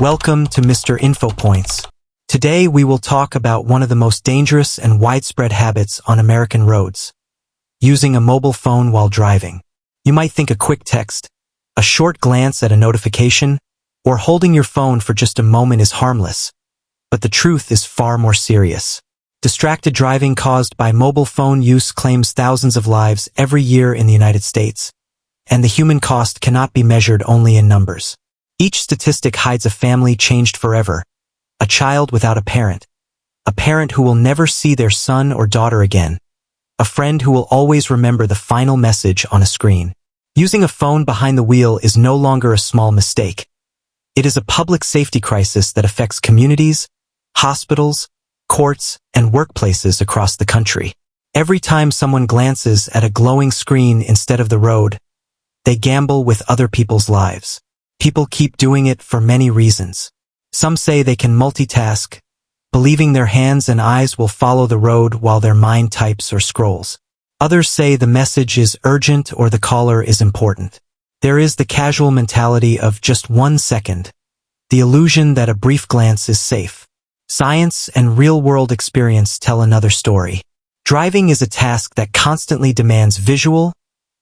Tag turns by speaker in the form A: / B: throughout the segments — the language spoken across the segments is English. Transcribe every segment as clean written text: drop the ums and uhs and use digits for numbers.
A: Welcome to Mr. InfoPoints. Today we will talk about one of the most dangerous and widespread habits on American roads: using a mobile phone while driving. You might think a quick text, a short glance at a notification, or holding your phone for just a moment is harmless. But the truth is far more serious. Distracted driving caused by mobile phone use claims thousands of lives every year in the United States, and the human cost cannot be measured only in numbers. Each statistic hides a family changed forever, a child without a parent who will never see their son or daughter again, a friend who will always remember the final message on a screen. Using a phone behind the wheel is no longer a small mistake. It is a public safety crisis that affects communities, hospitals, courts, and workplaces across the country. Every time someone glances at a glowing screen instead of the road, they gamble with other people's lives. People keep doing it for many reasons. Some say they can multitask, believing their hands and eyes will follow the road while their mind types or scrolls. Others say the message is urgent or the caller is important. There is the casual mentality of just 1 second, the illusion that a brief glance is safe. Science and real-world experience tell another story. Driving is a task that constantly demands visual,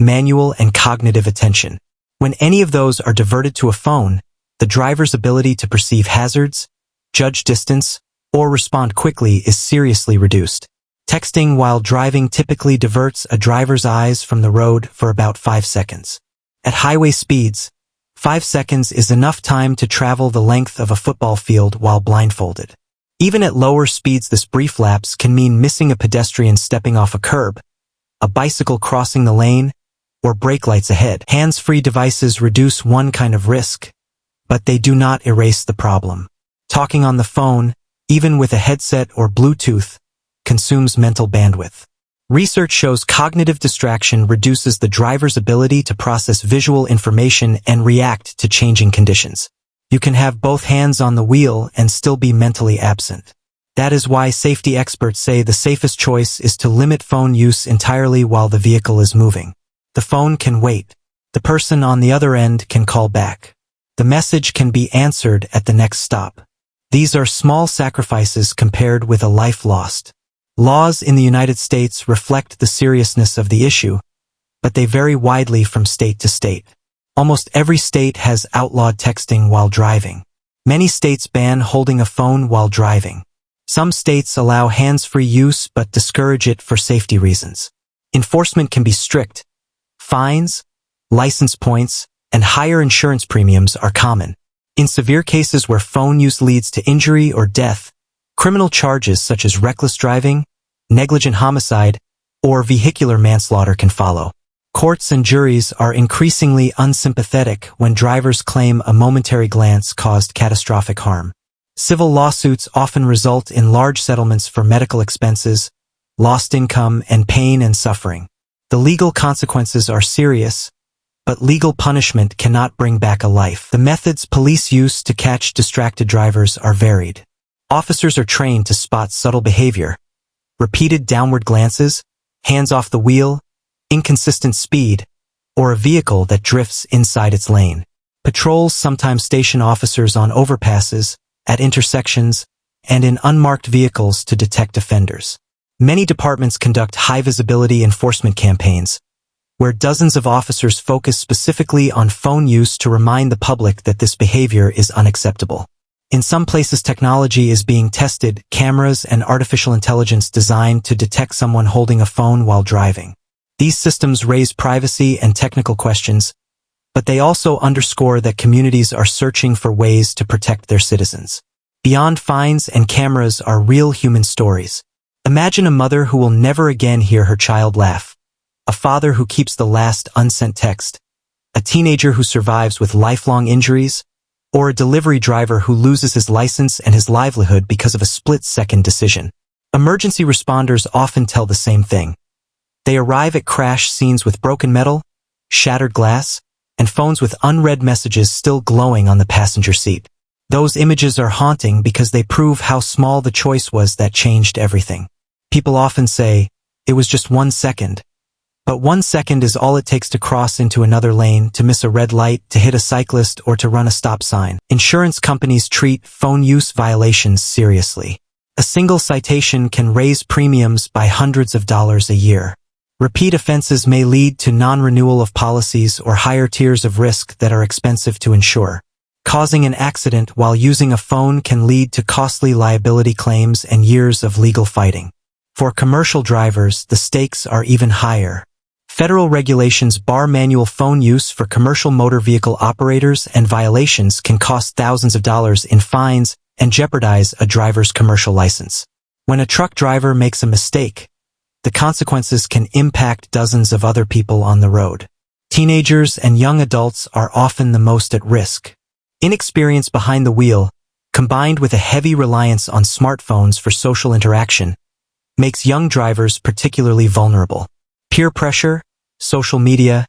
A: manual, and cognitive attention. When any of those are diverted to a phone, the driver's ability to perceive hazards, judge distance, or respond quickly is seriously reduced. Texting while driving typically diverts a driver's eyes from the road for about 5 seconds. At highway speeds, 5 seconds is enough time to travel the length of a football field while blindfolded. Even at lower speeds, this brief lapse can mean missing a pedestrian stepping off a curb, a bicycle crossing the lane, or brake lights ahead. Hands-free devices reduce one kind of risk, but they do not erase the problem. Talking on the phone, even with a headset or Bluetooth, consumes mental bandwidth. Research shows cognitive distraction reduces the driver's ability to process visual information and react to changing conditions. You can have both hands on the wheel and still be mentally absent. That is why safety experts say the safest choice is to limit phone use entirely while the vehicle is moving. The phone can wait. The person on the other end can call back. The message can be answered at the next stop. These are small sacrifices compared with a life lost. Laws in the United States reflect the seriousness of the issue, but they vary widely from state to state. Almost every state has outlawed texting while driving. Many states ban holding a phone while driving. Some states allow hands-free use but discourage it for safety reasons. Enforcement can be strict. Fines, license points, and higher insurance premiums are common. In severe cases where phone use leads to injury or death, criminal charges such as reckless driving, negligent homicide, or vehicular manslaughter can follow. Courts and juries are increasingly unsympathetic when drivers claim a momentary glance caused catastrophic harm. Civil lawsuits often result in large settlements for medical expenses, lost income, and pain and suffering. The legal consequences are serious, but legal punishment cannot bring back a life. The methods police use to catch distracted drivers are varied. Officers are trained to spot subtle behavior: repeated downward glances, hands off the wheel, inconsistent speed, or a vehicle that drifts inside its lane. Patrols sometimes station officers on overpasses, at intersections, and in unmarked vehicles to detect offenders. Many departments conduct high-visibility enforcement campaigns, where dozens of officers focus specifically on phone use to remind the public that this behavior is unacceptable. In some places, technology is being tested: cameras and artificial intelligence designed to detect someone holding a phone while driving. These systems raise privacy and technical questions, but they also underscore that communities are searching for ways to protect their citizens. Beyond fines and cameras are real human stories. Imagine a mother who will never again hear her child laugh, a father who keeps the last unsent text, a teenager who survives with lifelong injuries, or a delivery driver who loses his license and his livelihood because of a split-second decision. Emergency responders often tell the same thing. They arrive at crash scenes with broken metal, shattered glass, and phones with unread messages still glowing on the passenger seat. Those images are haunting because they prove how small the choice was that changed everything. People often say, "It was just 1 second," But 1 second is all it takes to cross into another lane, to miss a red light, to hit a cyclist, or to run a stop sign. Insurance companies treat phone use violations seriously. A single citation can raise premiums by hundreds of dollars a year. Repeat offenses may lead to non-renewal of policies or higher tiers of risk that are expensive to insure. Causing an accident while using a phone can lead to costly liability claims and years of legal fighting. For commercial drivers, the stakes are even higher. Federal regulations bar manual phone use for commercial motor vehicle operators, and violations can cost thousands of dollars in fines and jeopardize a driver's commercial license. When a truck driver makes a mistake, the consequences can impact dozens of other people on the road. Teenagers and young adults are often the most at risk. Inexperience behind the wheel, combined with a heavy reliance on smartphones for social interaction, makes young drivers particularly vulnerable. Peer pressure, social media,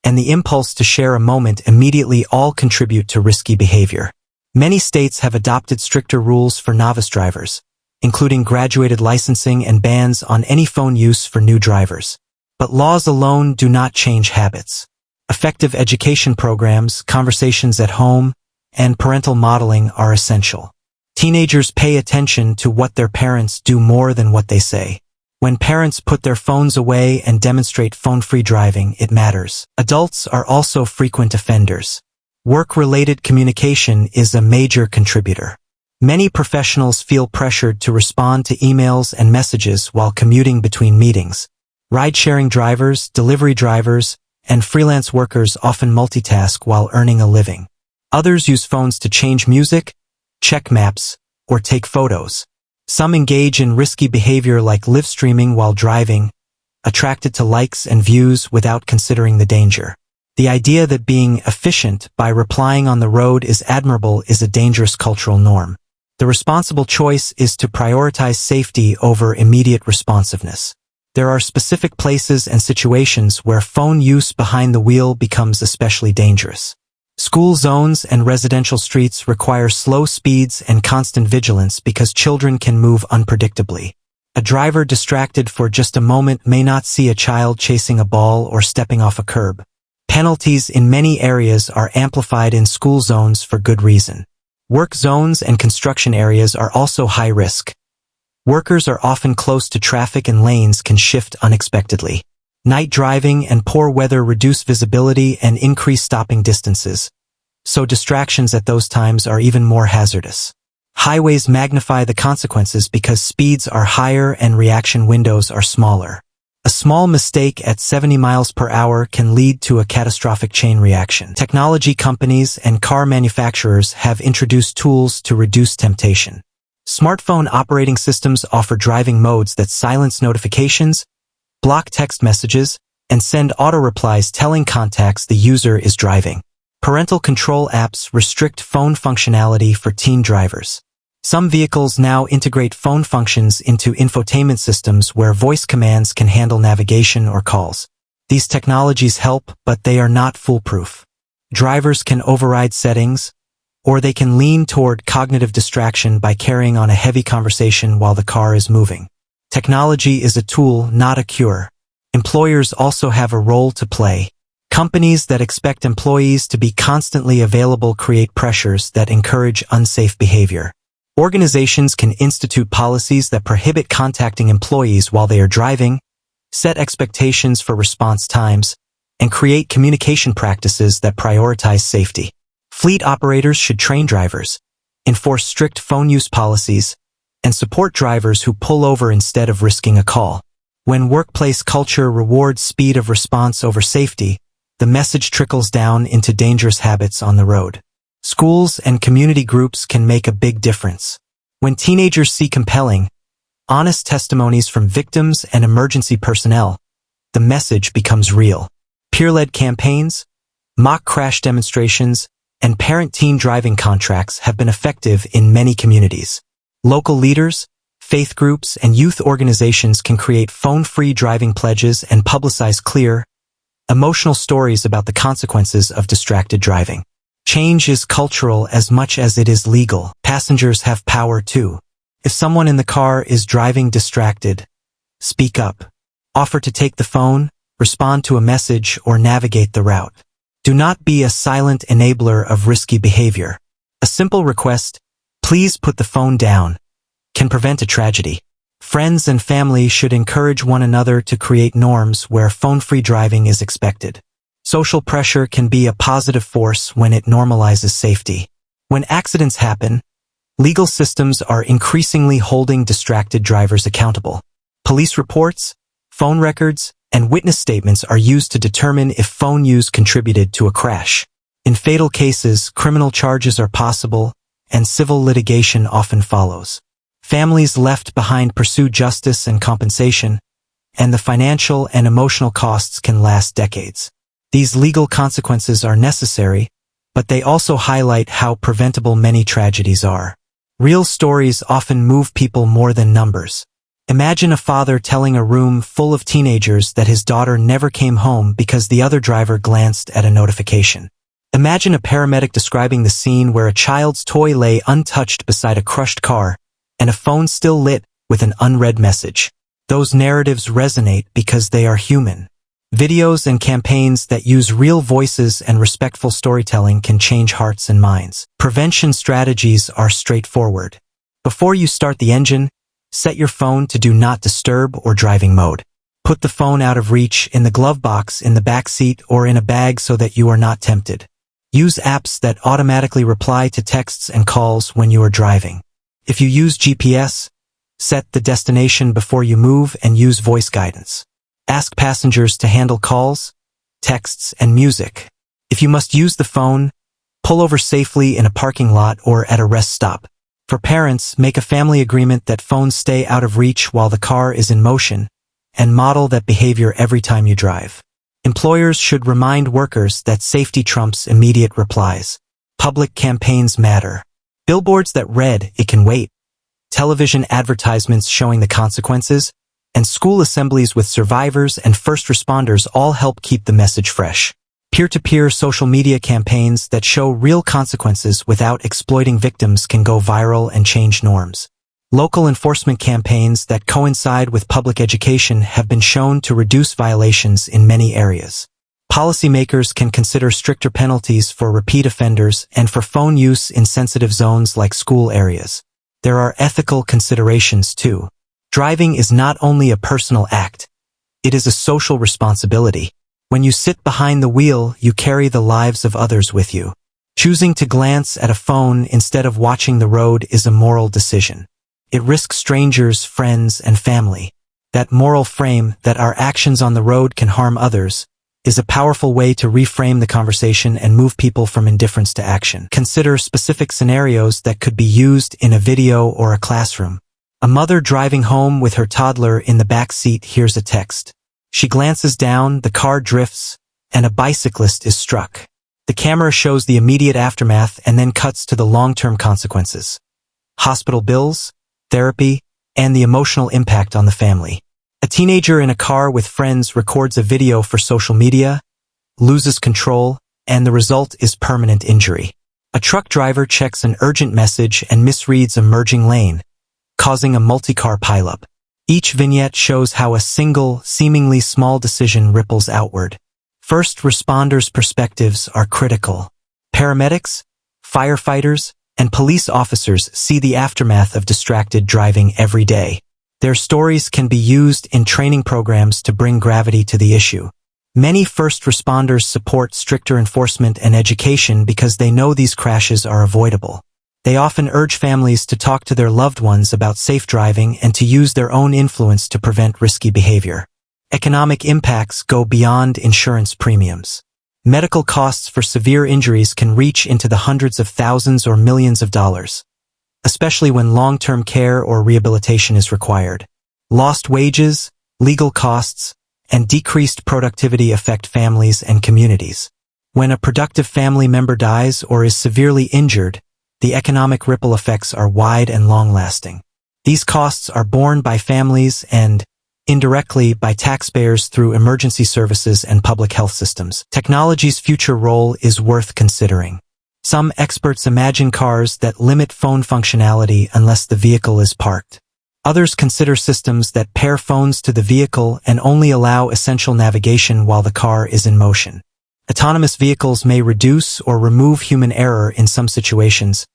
A: and the impulse to share a moment immediately all contribute to risky behavior. Many states have adopted stricter rules for novice drivers, including graduated licensing and bans on any phone use for new drivers. But laws alone do not change habits. Effective education programs, conversations at home, and parental modeling are essential. Teenagers pay attention to what their parents do more than what they say. When parents put their phones away and demonstrate phone-free driving, it matters. Adults are also frequent offenders. Work-related communication is a major contributor. Many professionals feel pressured to respond to emails and messages while commuting between meetings. Ride-sharing drivers, delivery drivers, and freelance workers often multitask while earning a living. Others use phones to change music, check maps, or take photos. Some engage in risky behavior like live streaming while driving, attracted to likes and views without considering the danger. The idea that being efficient by replying on the road is admirable is a dangerous cultural norm. The responsible choice is to prioritize safety over immediate responsiveness. There are specific places and situations where phone use behind the wheel becomes especially dangerous. School zones and residential streets require slow speeds and constant vigilance because children can move unpredictably. A driver distracted for just a moment may not see a child chasing a ball or stepping off a curb. Penalties in many areas are amplified in school zones for good reason. Work zones and construction areas are also high risk. Workers are often close to traffic and lanes can shift unexpectedly. Night driving and poor weather reduce visibility and increase stopping distances, so distractions at those times are even more hazardous. Highways magnify the consequences because speeds are higher and reaction windows are smaller. A small mistake at 70 miles per hour can lead to a catastrophic chain reaction. Technology companies and car manufacturers have introduced tools to reduce temptation. Smartphone operating systems offer driving modes that silence notifications, block text messages, and send auto-replies telling contacts the user is driving. Parental control apps restrict phone functionality for teen drivers. Some vehicles now integrate phone functions into infotainment systems where voice commands can handle navigation or calls. These technologies help, but they are not foolproof. Drivers can override settings, or they can lean toward cognitive distraction by carrying on a heavy conversation while the car is moving. Technology is a tool, not a cure. Employers also have a role to play. Companies that expect employees to be constantly available create pressures that encourage unsafe behavior. Organizations can institute policies that prohibit contacting employees while they are driving, set expectations for response times, and create communication practices that prioritize safety. Fleet operators should train drivers, enforce strict phone use policies, and support drivers who pull over instead of risking a call. When workplace culture rewards speed of response over safety, the message trickles down into dangerous habits on the road. Schools and community groups can make a big difference. When teenagers see compelling, honest testimonies from victims and emergency personnel, the message becomes real. Peer-led campaigns, mock crash demonstrations, and parent-teen driving contracts have been effective in many communities. Local leaders, faith groups, and youth organizations can create phone-free driving pledges and publicize clear, emotional stories about the consequences of distracted driving. Change is cultural as much as it is legal. Passengers have power too. If someone in the car is driving distracted, speak up. Offer to take the phone, respond to a message, or navigate the route. Do not be a silent enabler of risky behavior. A simple request, "Please put the phone down," can prevent a tragedy. Friends and family should encourage one another to create norms where phone-free driving is expected. Social pressure can be a positive force when it normalizes safety. When accidents happen, legal systems are increasingly holding distracted drivers accountable. Police reports, phone records, and witness statements are used to determine if phone use contributed to a crash. In fatal cases, criminal charges are possible, and civil litigation often follows. Families left behind pursue justice and compensation, and the financial and emotional costs can last decades. These legal consequences are necessary, but they also highlight how preventable many tragedies are. Real stories often move people more than numbers. Imagine a father telling a room full of teenagers that his daughter never came home because the other driver glanced at a notification. Imagine a paramedic describing the scene where a child's toy lay untouched beside a crushed car, and a phone still lit with an unread message. Those narratives resonate because they are human. Videos and campaigns that use real voices and respectful storytelling can change hearts and minds. Prevention strategies are straightforward. Before you start the engine, set your phone to do not disturb or driving mode. Put the phone out of reach in the glove box, in the back seat, or in a bag so that you are not tempted. Use apps that automatically reply to texts and calls when you are driving. If you use GPS, set the destination before you move and use voice guidance. Ask passengers to handle calls, texts, and music. If you must use the phone, pull over safely in a parking lot or at a rest stop. For parents, make a family agreement that phones stay out of reach while the car is in motion, and model that behavior every time you drive. Employers should remind workers that safety trumps immediate replies. Public campaigns matter. Billboards that read, "It can wait," television advertisements showing the consequences, and school assemblies with survivors and first responders all help keep the message fresh. Peer-to-peer social media campaigns that show real consequences without exploiting victims can go viral and change norms. Local enforcement campaigns that coincide with public education have been shown to reduce violations in many areas. Policymakers can consider stricter penalties for repeat offenders and for phone use in sensitive zones like school areas. There are ethical considerations too. Driving is not only a personal act, it is a social responsibility. When you sit behind the wheel, you carry the lives of others with you. Choosing to glance at a phone instead of watching the road is a moral decision. It risks strangers, friends, and family. That moral frame, that our actions on the road can harm others, is a powerful way to reframe the conversation and move people from indifference to action. Consider specific scenarios that could be used in a video or a classroom. A mother driving home with her toddler in the back seat hears a text. She glances down, the car drifts, and a bicyclist is struck. The camera shows the immediate aftermath and then cuts to the long-term consequences. Hospital bills, therapy, and the emotional impact on the family. A teenager in a car with friends records a video for social media, loses control, and the result is permanent injury. A truck driver checks an urgent message and misreads a merging lane, causing a multi-car pileup. Each vignette shows how a single, seemingly small decision ripples outward. First responders' perspectives are critical. Paramedics, firefighters, and police officers see the aftermath of distracted driving every day. Their stories can be used in training programs to bring gravity to the issue. Many first responders support stricter enforcement and education because they know these crashes are avoidable. They often urge families to talk to their loved ones about safe driving and to use their own influence to prevent risky behavior. Economic impacts go beyond insurance premiums. Medical costs for severe injuries can reach into the hundreds of thousands or millions of dollars, especially when long-term care or rehabilitation is required. Lost wages, legal costs, and decreased productivity affect families and communities. When a productive family member dies or is severely injured, the economic ripple effects are wide and long-lasting. These costs are borne by families and, indirectly, by taxpayers through emergency services and public health systems. Technology's future role is worth considering. Some experts imagine cars that limit phone functionality unless the vehicle is parked. Others consider systems that pair phones to the vehicle and only allow essential navigation while the car is in motion. Autonomous vehicles may reduce or remove human error in some situations,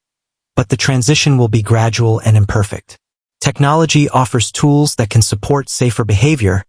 A: but the transition will be gradual and imperfect. Technology offers tools that can support safer behavior,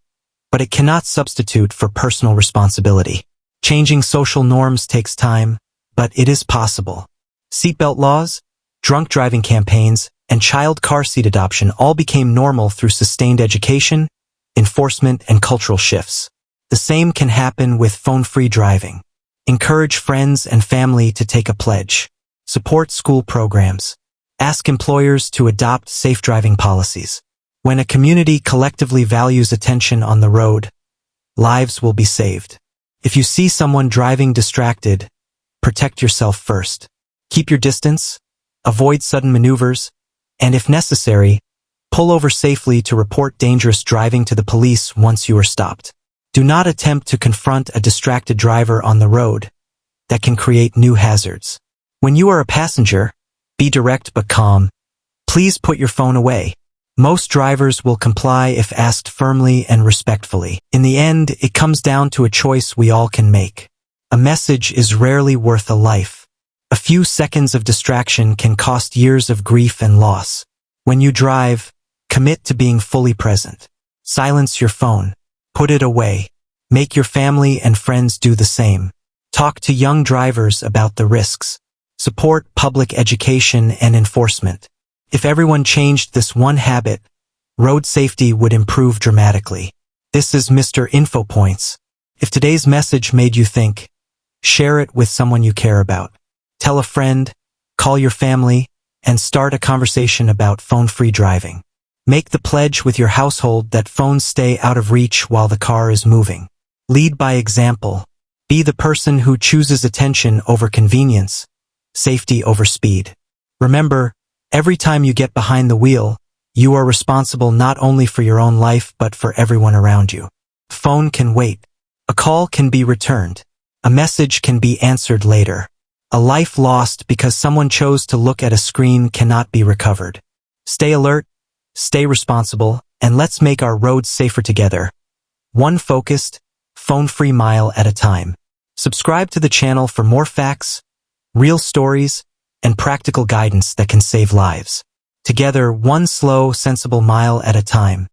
A: but it cannot substitute for personal responsibility. Changing social norms takes time, but it is possible. Seatbelt laws, drunk driving campaigns, and child car seat adoption all became normal through sustained education, enforcement, and cultural shifts. The same can happen with phone-free driving. Encourage friends and family to take a pledge. Support school programs. Ask employers to adopt safe driving policies. When a community collectively values attention on the road, lives will be saved. If you see someone driving distracted, protect yourself first. Keep your distance, avoid sudden maneuvers, and if necessary, pull over safely to report dangerous driving to the police once you are stopped. Do not attempt to confront a distracted driver on the road. That can create new hazards. When you are a passenger, be direct but calm. Please put your phone away. Most drivers will comply if asked firmly and respectfully. In the end, it comes down to a choice we all can make. A message is rarely worth a life. A few seconds of distraction can cost years of grief and loss. When you drive, commit to being fully present. Silence your phone. Put it away. Make your family and friends do the same. Talk to young drivers about the risks. Support public education and enforcement. If everyone changed this one habit, road safety would improve dramatically. This is Mr. InfoPoints. If today's message made you think, share it with someone you care about. Tell a friend, call your family, and start a conversation about phone-free driving. Make the pledge with your household that phones stay out of reach while the car is moving. Lead by example. Be the person who chooses attention over convenience, safety over speed. Remember, every time you get behind the wheel, you are responsible not only for your own life but for everyone around you. Phone can wait. A call can be returned. A message can be answered later. A life lost because someone chose to look at a screen cannot be recovered. Stay alert, stay responsible, and let's make our roads safer together. One focused, phone-free mile at a time. Subscribe to the channel for more facts, real stories, and practical guidance that can save lives. Together, one slow, sensible mile at a time.